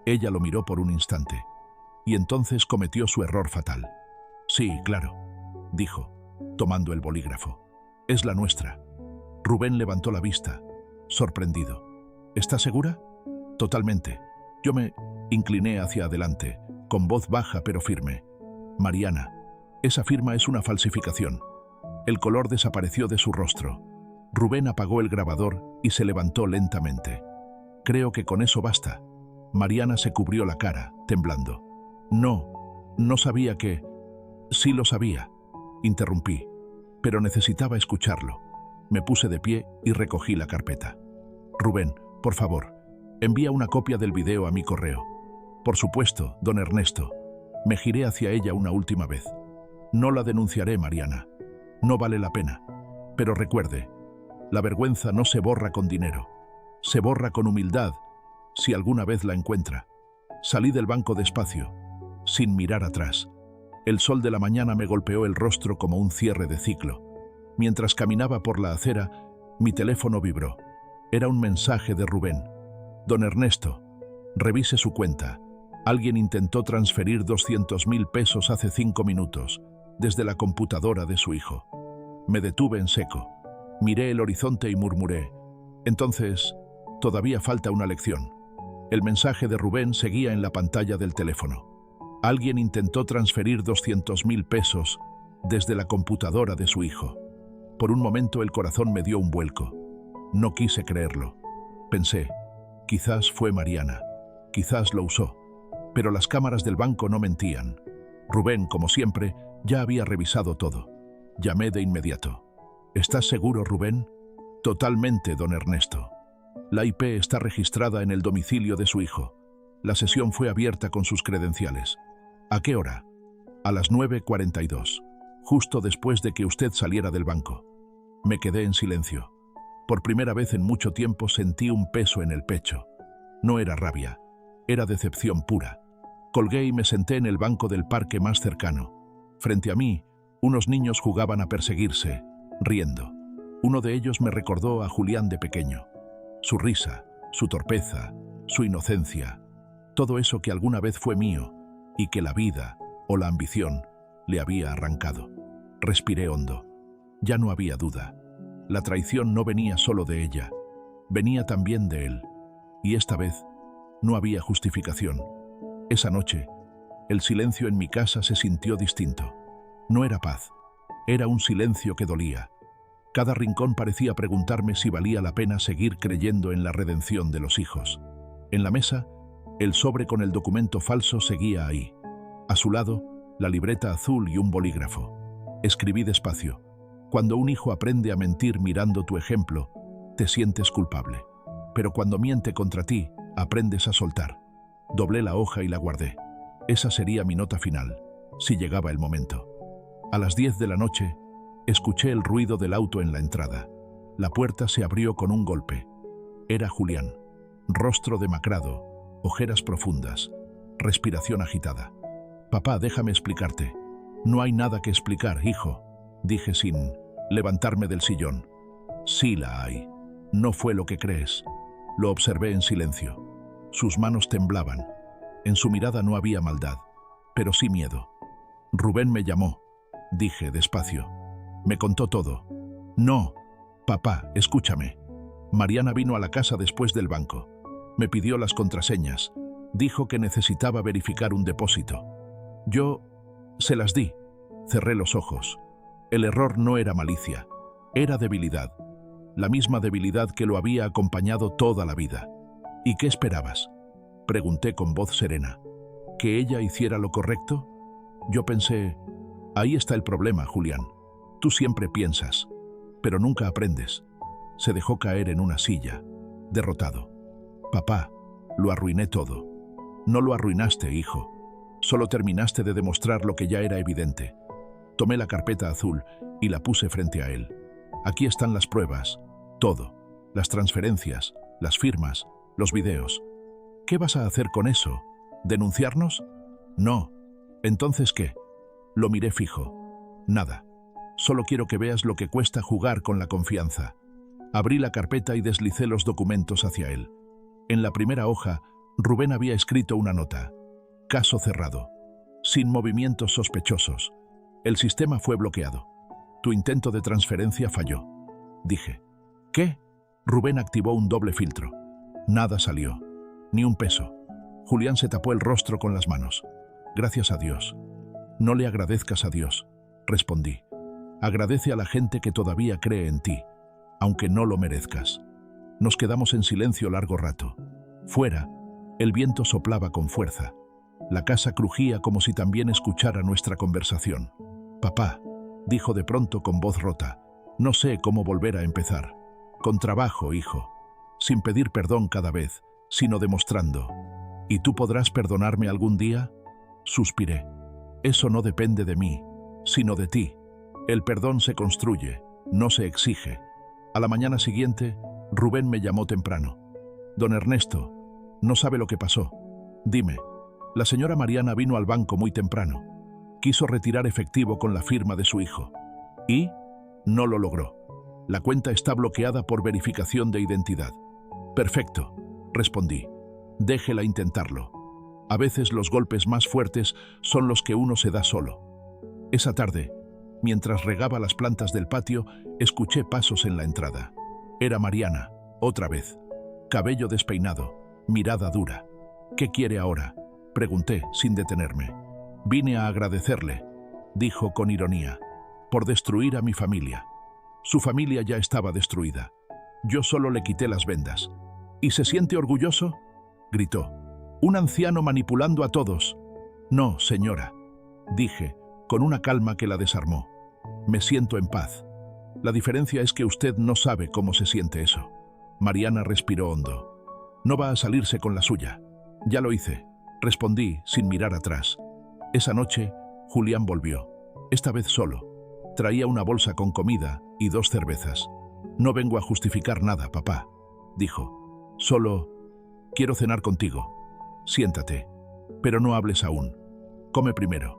A: Ella lo miró por un instante. Y entonces cometió su error fatal. «Sí, claro», dijo, tomando el bolígrafo. «Es la nuestra». Rubén levantó la vista, sorprendido. «¿Está segura?» «Totalmente». Yo me incliné hacia adelante, con voz baja pero firme. «Mariana, esa firma es una falsificación». El color desapareció de su rostro. Rubén apagó el grabador y se levantó lentamente. «Creo que con eso basta». Mariana se cubrió la cara, temblando. No sabía que... Sí lo sabía, interrumpí, pero necesitaba escucharlo. Me puse de pie y recogí la carpeta. Rubén, por favor, envía una copia del video a mi correo. Por supuesto, don Ernesto. Me giré hacia ella una última vez. No la denunciaré, Mariana. No vale la pena. Pero recuerde, la vergüenza no se borra con dinero. Se borra con humildad, si alguna vez la encuentra. Salí del banco despacio, sin mirar atrás. El sol de la mañana me golpeó el rostro como un cierre de ciclo. Mientras caminaba por la acera, mi teléfono vibró. Era un mensaje de Rubén. Don Ernesto, revise su cuenta. Alguien intentó transferir 200.000 pesos hace 5 minutos, desde la computadora de su hijo. Me detuve en seco. Miré el horizonte y murmuré. Entonces, todavía falta una lección. El mensaje de Rubén seguía en la pantalla del teléfono. Alguien intentó transferir 200.000 pesos desde la computadora de su hijo. Por un momento el corazón me dio un vuelco. No quise creerlo. Pensé, quizás fue Mariana, quizás lo usó. Pero las cámaras del banco no mentían. Rubén, como siempre, ya había revisado todo. Llamé de inmediato. ¿Estás seguro, Rubén? Totalmente, don Ernesto. La IP está registrada en el domicilio de su hijo. La sesión fue abierta con sus credenciales. ¿A qué hora? A las 9:42, justo después de que usted saliera del banco. Me quedé en silencio. Por primera vez en mucho tiempo sentí un peso en el pecho. No era rabia, era decepción pura. Colgué y me senté en el banco del parque más cercano. Frente a mí, unos niños jugaban a perseguirse, riendo. Uno de ellos me recordó a Julián de pequeño. Su risa, su torpeza, su inocencia, todo eso que alguna vez fue mío y que la vida o la ambición le había arrancado. Respiré hondo. Ya no había duda. La traición no venía solo de ella, venía también de él. Y esta vez no había justificación. Esa noche, el silencio en mi casa se sintió distinto. No era paz, era un silencio que dolía. Cada rincón parecía preguntarme si valía la pena seguir creyendo en la redención de los hijos. En la mesa, el sobre con el documento falso seguía ahí. A su lado, la libreta azul y un bolígrafo. Escribí despacio. Cuando un hijo aprende a mentir mirando tu ejemplo, te sientes culpable. Pero cuando miente contra ti, aprendes a soltar. Doblé la hoja y la guardé. Esa sería mi nota final, si llegaba el momento. A las 10 de la noche, escuché el ruido del auto en la entrada. La puerta se abrió con un golpe. Era Julián. Rostro demacrado, ojeras profundas, respiración agitada. «Papá, déjame explicarte». «No hay nada que explicar, hijo», dije sin levantarme del sillón. «Sí la hay. No fue lo que crees». Lo observé en silencio. Sus manos temblaban. En su mirada no había maldad, pero sí miedo. «Rubén me llamó», dije despacio. «Me contó todo». «No, papá, escúchame». Mariana vino a la casa después del banco. Me pidió las contraseñas. Dijo que necesitaba verificar un depósito. Yo se las di. Cerré los ojos. El error no era malicia, era debilidad. La misma debilidad que lo había acompañado toda la vida. «¿Y qué esperabas?», pregunté con voz serena. «¿Que ella hiciera lo correcto?». Yo pensé, ahí está el problema, Julián. Tú siempre piensas, pero nunca aprendes. Se dejó caer en una silla, derrotado. «Papá, lo arruiné todo». «No lo arruinaste, hijo. Solo terminaste de demostrar lo que ya era evidente». Tomé la carpeta azul y la puse frente a él. «Aquí están las pruebas, todo. Las transferencias, las firmas, los videos. ¿Qué vas a hacer con eso? ¿Denunciarnos?». «No». «¿Entonces qué?». Lo miré fijo. «Nada. Solo quiero que veas lo que cuesta jugar con la confianza». Abrí la carpeta y deslicé los documentos hacia él. En la primera hoja, Rubén había escrito una nota. «Caso cerrado. Sin movimientos sospechosos. El sistema fue bloqueado. Tu intento de transferencia falló». Dije. «¿Qué?». Rubén activó un doble filtro. Nada salió. Ni un peso. Julián se tapó el rostro con las manos. «Gracias a Dios». «No le agradezcas a Dios», respondí. «Agradece a la gente que todavía cree en ti, aunque no lo merezcas». Nos quedamos en silencio largo rato. Fuera, el viento soplaba con fuerza. La casa crujía como si también escuchara nuestra conversación. «Papá», dijo de pronto con voz rota, «no sé cómo volver a empezar. Con trabajo, hijo. Sin pedir perdón cada vez, sino demostrando. ¿Y tú podrás perdonarme algún día?». Suspiré. «Eso no depende de mí, sino de ti. El perdón se construye, no se exige». A la mañana siguiente, Rubén me llamó temprano. «Don Ernesto, no sabe lo que pasó. Dime, la señora Mariana vino al banco muy temprano. Quiso retirar efectivo con la firma de su hijo. Y no lo logró. La cuenta está bloqueada por verificación de identidad». «Perfecto», respondí. «Déjela intentarlo. A veces los golpes más fuertes son los que uno se da solo». Esa tarde, mientras regaba las plantas del patio, escuché pasos en la entrada. Era Mariana, otra vez. Cabello despeinado, mirada dura. «¿Qué quiere ahora?», pregunté, sin detenerme. «Vine a agradecerle», dijo con ironía, «por destruir a mi familia». Su familia ya estaba destruida. Yo solo le quité las vendas. «¿Y se siente orgulloso?», gritó. «Un anciano manipulando a todos». «No, señora», dije, con una calma que la desarmó. «Me siento en paz. La diferencia es que usted no sabe cómo se siente eso». Mariana respiró hondo. «No va a salirse con la suya». «Ya lo hice», respondí sin mirar atrás. Esa noche, Julián volvió. Esta vez solo. Traía una bolsa con comida y 2 cervezas. «No vengo a justificar nada, papá», dijo. «Solo quiero cenar contigo. Siéntate, pero no hables aún. Come primero».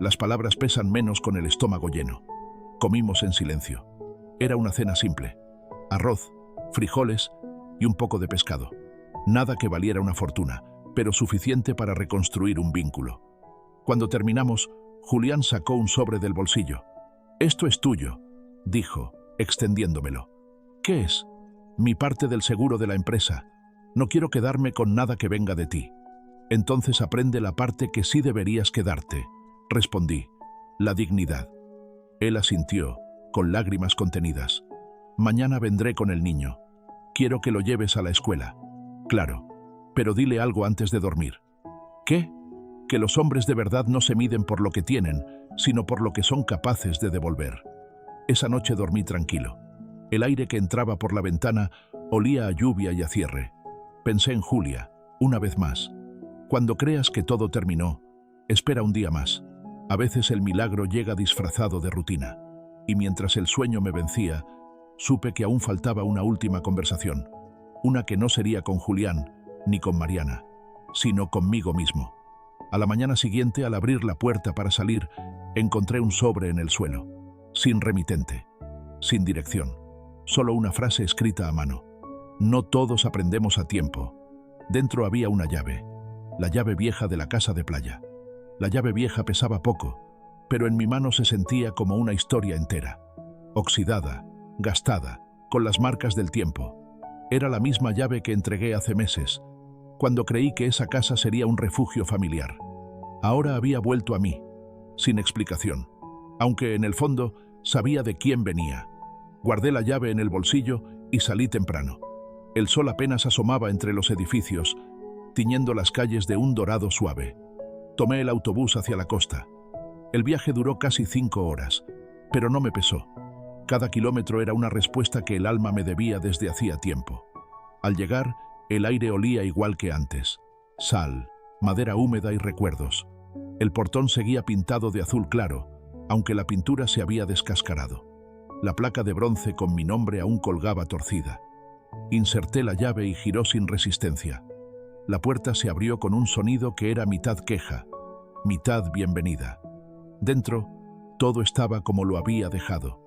A: Las palabras pesan menos con el estómago lleno. Comimos en silencio. Era una cena simple. Arroz, frijoles y un poco de pescado. Nada que valiera una fortuna, pero suficiente para reconstruir un vínculo. Cuando terminamos, Julián sacó un sobre del bolsillo. «Esto es tuyo», dijo, extendiéndomelo. «¿Qué es?». «Mi parte del seguro de la empresa. No quiero quedarme con nada que venga de ti». «Entonces aprende la parte que sí deberías quedarte», respondí. «La dignidad». Él asintió, con lágrimas contenidas. «Mañana vendré con el niño. Quiero que lo lleves a la escuela». «Claro, pero dile algo antes de dormir». «¿Qué?». «Que los hombres de verdad no se miden por lo que tienen, sino por lo que son capaces de devolver». Esa noche dormí tranquilo. El aire que entraba por la ventana olía a lluvia y a cierre. Pensé en Julia, una vez más. Cuando creas que todo terminó, espera un día más. A veces el milagro llega disfrazado de rutina. Y mientras el sueño me vencía, supe que aún faltaba una última conversación. Una que no sería con Julián ni con Mariana, sino conmigo mismo. A la mañana siguiente, al abrir la puerta para salir, encontré un sobre en el suelo, sin remitente, sin dirección, solo una frase escrita a mano. «No todos aprendemos a tiempo». Dentro había una llave, la llave vieja de la casa de playa. La llave vieja pesaba poco, pero en mi mano se sentía como una historia entera, oxidada, gastada, con las marcas del tiempo. Era la misma llave que entregué hace meses, cuando creí que esa casa sería un refugio familiar. Ahora había vuelto a mí, sin explicación, aunque en el fondo sabía de quién venía. Guardé la llave en el bolsillo y salí temprano. El sol apenas asomaba entre los edificios, tiñendo las calles de un dorado suave. Tomé el autobús hacia la costa. El viaje duró casi 5 horas, pero no me pesó. Cada kilómetro era una respuesta que el alma me debía desde hacía tiempo. Al llegar, el aire olía igual que antes. Sal, madera húmeda y recuerdos. El portón seguía pintado de azul claro, aunque la pintura se había descascarado. La placa de bronce con mi nombre aún colgaba torcida. Inserté la llave y giró sin resistencia. La puerta se abrió con un sonido que era mitad queja, mitad bienvenida. Dentro, todo estaba como lo había dejado.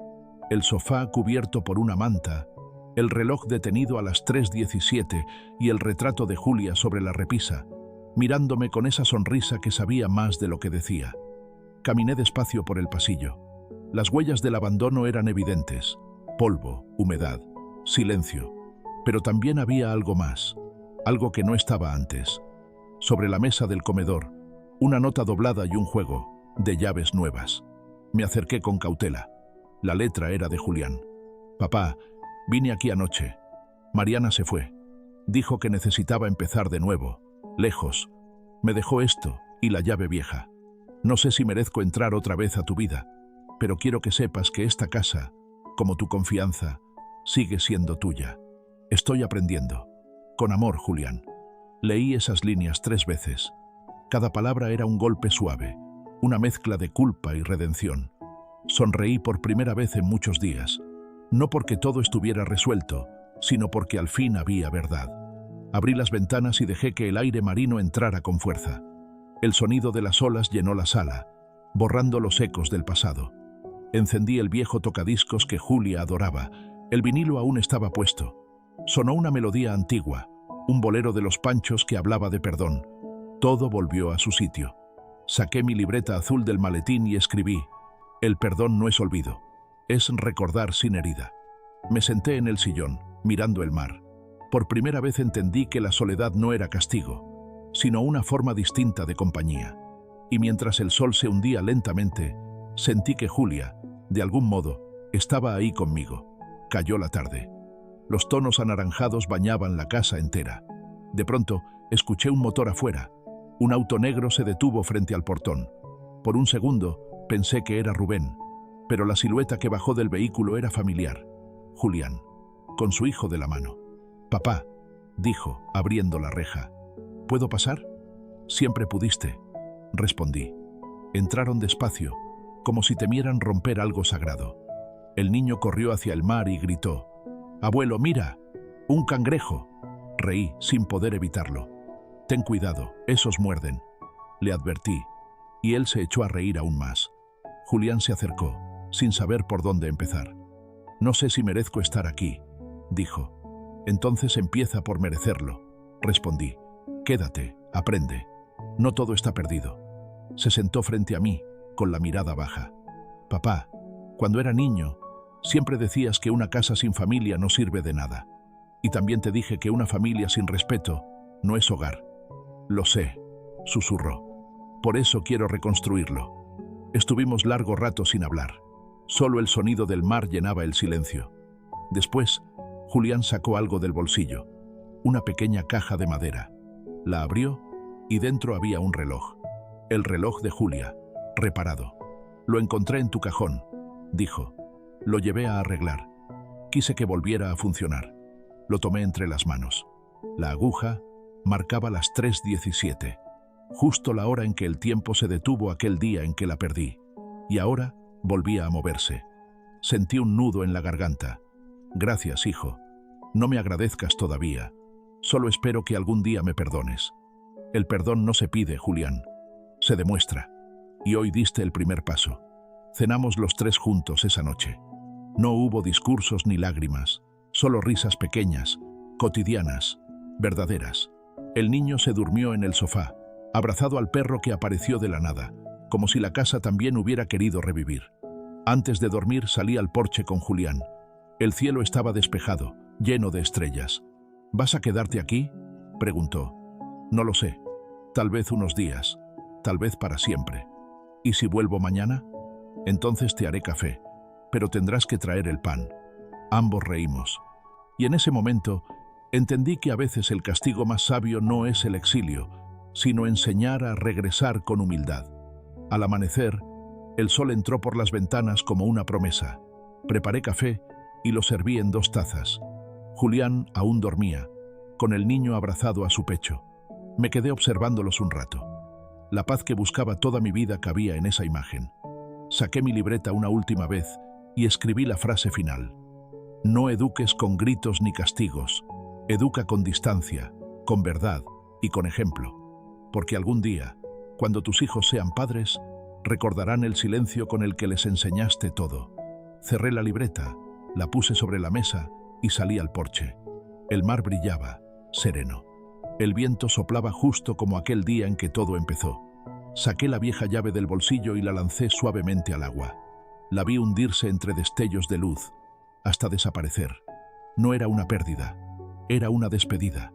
A: El sofá cubierto por una manta, el reloj detenido a las 3:17 y el retrato de Julia sobre la repisa, mirándome con esa sonrisa que sabía más de lo que decía. Caminé despacio por el pasillo. Las huellas del abandono eran evidentes. Polvo, humedad, silencio. Pero también había algo más, algo que no estaba antes. Sobre la mesa del comedor, una nota doblada y un juego de llaves nuevas. Me acerqué con cautela. La letra era de Julián. «Papá, vine aquí anoche. Mariana se fue. Dijo que necesitaba empezar de nuevo, lejos. Me dejó esto», Y la llave vieja. No sé si merezco entrar otra vez a tu vida, pero quiero que sepas que esta casa, como tu confianza, sigue siendo tuya. Estoy aprendiendo. Con amor, Julián. Leí esas líneas 3 veces. Cada palabra era un golpe suave, una mezcla de culpa y redención. Sonreí por primera vez en muchos días, no porque todo estuviera resuelto, sino porque al fin había verdad. Abrí las ventanas y dejé que el aire marino entrara con fuerza. El sonido de las olas llenó la sala, borrando los ecos del pasado. Encendí el viejo tocadiscos que Julia adoraba. El vinilo aún estaba puesto. Sonó una melodía antigua, un bolero de los Panchos que hablaba de perdón. Todo volvió a su sitio. Saqué mi libreta azul del maletín y escribí: el perdón no es olvido, es recordar sin herida. Me senté en el sillón, mirando el mar. Por primera vez entendí que la soledad no era castigo, sino una forma distinta de compañía. Y mientras el sol se hundía lentamente, sentí que Julia, de algún modo, estaba ahí conmigo. Cayó la tarde. Los tonos anaranjados bañaban la casa entera. De pronto, escuché un motor afuera. Un auto negro se detuvo frente al portón. Por un segundo, pensé que era Rubén, pero la silueta que bajó del vehículo era familiar. Julián, con su hijo de la mano. «Papá», dijo, abriendo la reja. «¿Puedo pasar?» «Siempre pudiste», respondí. Entraron despacio, como si temieran romper algo sagrado. El niño corrió hacia el mar y gritó: «Abuelo, mira, un cangrejo». Reí, sin poder evitarlo. «Ten cuidado, esos muerden», le advertí, y él se echó a reír aún más. Julián se acercó, sin saber por dónde empezar. «No sé si merezco estar aquí», dijo. «Entonces empieza por merecerlo», respondí. «Quédate, aprende. No todo está perdido». Se sentó frente a mí, con la mirada baja. «Papá, cuando era niño, siempre decías que una casa sin familia no sirve de nada. Y también te dije que una familia sin respeto no es hogar». «Lo sé», susurró. «Por eso quiero reconstruirlo». Estuvimos largo rato sin hablar. Solo el sonido del mar llenaba el silencio. Después, Julián sacó algo del bolsillo, una pequeña caja de madera. La abrió y dentro había un reloj. El reloj de Julia, reparado. «Lo encontré en tu cajón», dijo. Lo llevé a arreglar. Quise que volviera a funcionar. Lo tomé entre las manos. La aguja marcaba las 3:17, justo la hora en que el tiempo se detuvo aquel día en que la perdí. Y ahora volvía a moverse. Sentí un nudo en la garganta. «Gracias, hijo. No me agradezcas todavía. Solo espero que algún día me perdones». El perdón no se pide, Julián. Se demuestra. Y hoy diste el primer paso. Cenamos los 3 juntos esa noche. No hubo discursos ni lágrimas, solo risas pequeñas, cotidianas, verdaderas. El niño se durmió en el sofá, abrazado al perro que apareció de la nada, como si la casa también hubiera querido revivir. Antes de dormir salí al porche con Julián. El cielo estaba despejado, lleno de estrellas. «¿Vas a quedarte aquí?», preguntó. «No lo sé. Tal vez unos días, tal vez para siempre. ¿Y si vuelvo mañana? Entonces te haré café, pero tendrás que traer el pan». Ambos reímos. Y en ese momento entendí que a veces el castigo más sabio no es el exilio, sino enseñar a regresar con humildad. Al amanecer, el sol entró por las ventanas como una promesa. Preparé café y lo serví en 2 tazas. Julián aún dormía, con el niño abrazado a su pecho. Me quedé observándolos un rato. La paz que buscaba toda mi vida cabía en esa imagen. Saqué mi libreta una última vez y escribí la frase final. «No eduques con gritos ni castigos. Educa con distancia, con verdad y con ejemplo. Porque algún día, cuando tus hijos sean padres, recordarán el silencio con el que les enseñaste todo». Cerré la libreta, la puse sobre la mesa y salí al porche. El mar brillaba, sereno. El viento soplaba justo como aquel día en que todo empezó. Saqué la vieja llave del bolsillo y la lancé suavemente al agua. La vi hundirse entre destellos de luz, hasta desaparecer. No era una pérdida, era una despedida.